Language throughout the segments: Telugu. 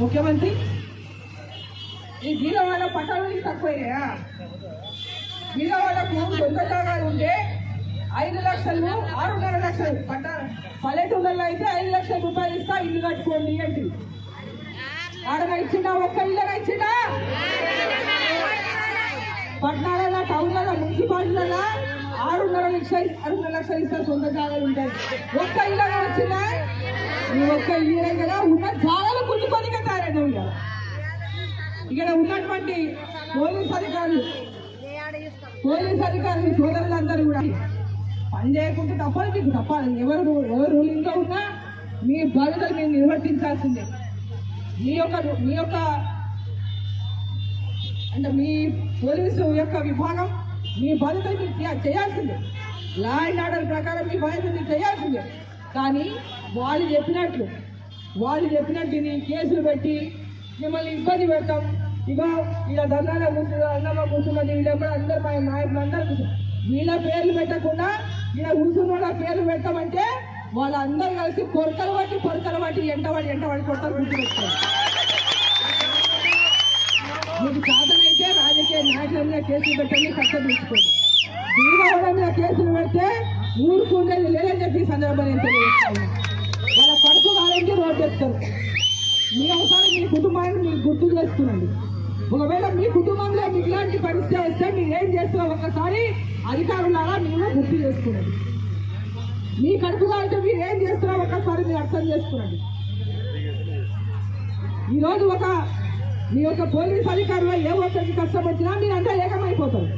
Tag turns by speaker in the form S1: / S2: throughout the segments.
S1: ముఖ్యమంత్రి ఈ బీదవాడ పట్టాలకి తక్కువయ్యా. బీదవాడకు సొంత జాగాలు ఉంటే 5 లక్షలు 6.5 లక్షలు పల్లెటూళ్ళలో అయితే 5 లక్షల రూపాయలు ఇస్తా ఇల్లు కట్టుకోండి ఏంటి ఆడగా ఇచ్చిండా? ఒక్క ఇళ్ళగా ఇచ్చిండా? పట్టణాలలో టౌన్లలో మున్సిపాలిటీలలో 6.5 లక్షలు ఇస్తారు సొంత జాగాలు ఉంటాయి. ఒక్క ఇళ్ళగా వచ్చిందా? ఈ ఒక్క ఇల్లే కదా ఉన్న జాగాలు గుర్తుకొని తయారైన ఉండాలి. ఇక్కడ ఉన్నటువంటి పోలీస్ అధికారులు సోదరులందరూ కూడా పని చేయకుంటే తప్పదు, మీకు తప్పాలి. ఎవరు రూలింగ్లో ఉన్నా మీ బాధ్యతలు మీరు నిర్వర్తించాల్సిందే. మీ యొక్క అంటే మీ పోలీసు యొక్క విభాగం మీ బాధ్యతలు మీరు చేయాల్సిందే. లా అండ్ ఆర్డర్ ప్రకారం మీ బాధ్యత మీరు చేయాల్సిందే. కానీ వాళ్ళు చెప్పినట్టు కేసులు పెట్టి మిమ్మల్ని ఇబ్బంది పెడతాం. ఇగో ఇలా దండాల కూర్చున్నా అన్నమ్మ కూర్చున్నది వీళ్ళెప్పుడు అందరు మా నాయకులు అందరూ కూర్చున్నారు. వీళ్ళ పేర్లు పెట్టకుండా ఇలా కూర్చున్న పేర్లు పెట్టమంటే వాళ్ళందరూ కలిసి పొరకలు బట్టి ఎంటబడి కొట్టలు కూర్చోబెట్టారు. మీకు సాధనైతే రాజకీయ నాయకుల మీద కేసులు పెట్టండి, కష్ట తీసుకోండి. బీదవాళ్ళ మీద కేసులు పెడితే ఊరుకుండేది లేదని చెప్పి ఈ సందర్భంగా నేను తెలియజేస్తాను. వాళ్ళ కడుపు కావాలంటే రోడ్డు చెప్తారు. మీ అవసరం మీ కుటుంబాన్ని మీరు గుర్తు చేసుకునండి. ఒకవేళ మీ కుటుంబంలో మీకు ఇలాంటి పరిస్థితి వస్తే మీరు ఏం చేస్తున్నారో ఒకసారి అధికారులారా మీరు గుర్తు చేసుకునండి. మీ కడుపుగా అయితే మీరు ఏం చేస్తున్నారో ఒకసారి మీరు అర్థం చేసుకునండి. ఈరోజు మీ యొక్క పోలీస్ అధికారులు ఏ ఒక్కరికి కష్టం వచ్చినా మీరంతా ఏకమైపోతారు.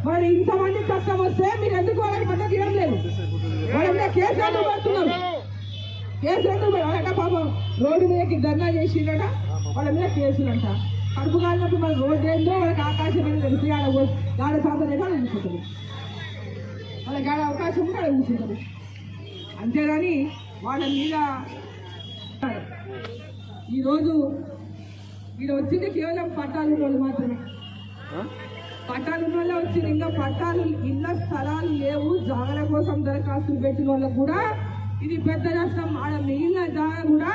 S1: మరి ఇంతమంది కష్టం వస్తే మీరు ఎందుకు వాళ్ళకి మద్దతు ఇవ్వడం లేదు? వాళ్ళ కేసు ఎందుకు పడుతున్నారు? పాపం రోడ్డు మీదకి ధర్నా చేసిండట, వాళ్ళ మీద కేసులంట. కడుపు కాలినప్పుడు మన రోడ్డు ఏందో వాళ్ళకి ఆకాశం మీద తెలిసి గాడ సాధన కూడా కూర్చుంటుంది. వాళ్ళకి గాడ అవకాశం ఉంటే అక్కడ కూర్చుంటుంది. అంతేగాని వాళ్ళ మీద ఈరోజు వీళ్ళు వచ్చింది కేవలం పట్టాలు ఉన్న వాళ్ళు మాత్రమే. పట్టాలు ఉన్న వాళ్ళే వచ్చింది. ఇంకా పట్టాలు ఇళ్ళ స్థలాలు లేవు, జాగల కోసం దరఖాస్తులు పెట్టిన వాళ్ళకు కూడా ఇది పెద్ద నష్టం. ఆడ మిగిలిన జాగా కూడా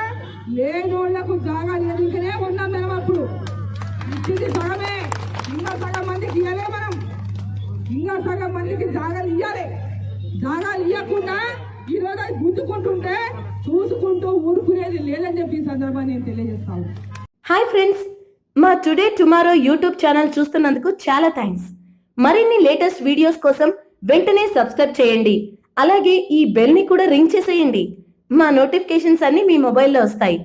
S1: లేనోళ్లకు జాగా లేదు. ఇంకనే ఉన్నాం మనం. అప్పుడు ఇచ్చింది సగమే, ఇంకా సగం మందికి ఇవ్వలే. మనం ఇంకా సగం మందికి జాగాలు ఇవ్వాలి. జాగాలు ఇవ్వకుండా ఈరోజు అది గుంజుకుంటుంటే చూసుకుంటూ ఊరుకునేది లేదని చెప్పి ఈ సందర్భాన్ని నేను తెలియజేస్తాను.
S2: హాయ్ ఫ్రెండ్స్, మా టుడే టుమారో యూట్యూబ్ ఛానల్ చూస్తున్నందుకు చాలా థ్యాంక్స్. మరిన్ని లేటెస్ట్ వీడియోస్ కోసం వెంటనే సబ్స్క్రైబ్ చేయండి. అలాగే ఈ బెల్ ని కూడా రింగ్ చేసేయండి. మా నోటిఫికేషన్స్ అన్ని మీ మొబైల్లో వస్తాయి.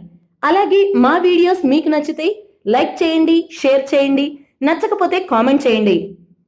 S2: అలాగే మా వీడియోస్ మీకు నచ్చితే లైక్ చేయండి, షేర్ చేయండి, నచ్చకపోతే కామెంట్ చేయండి.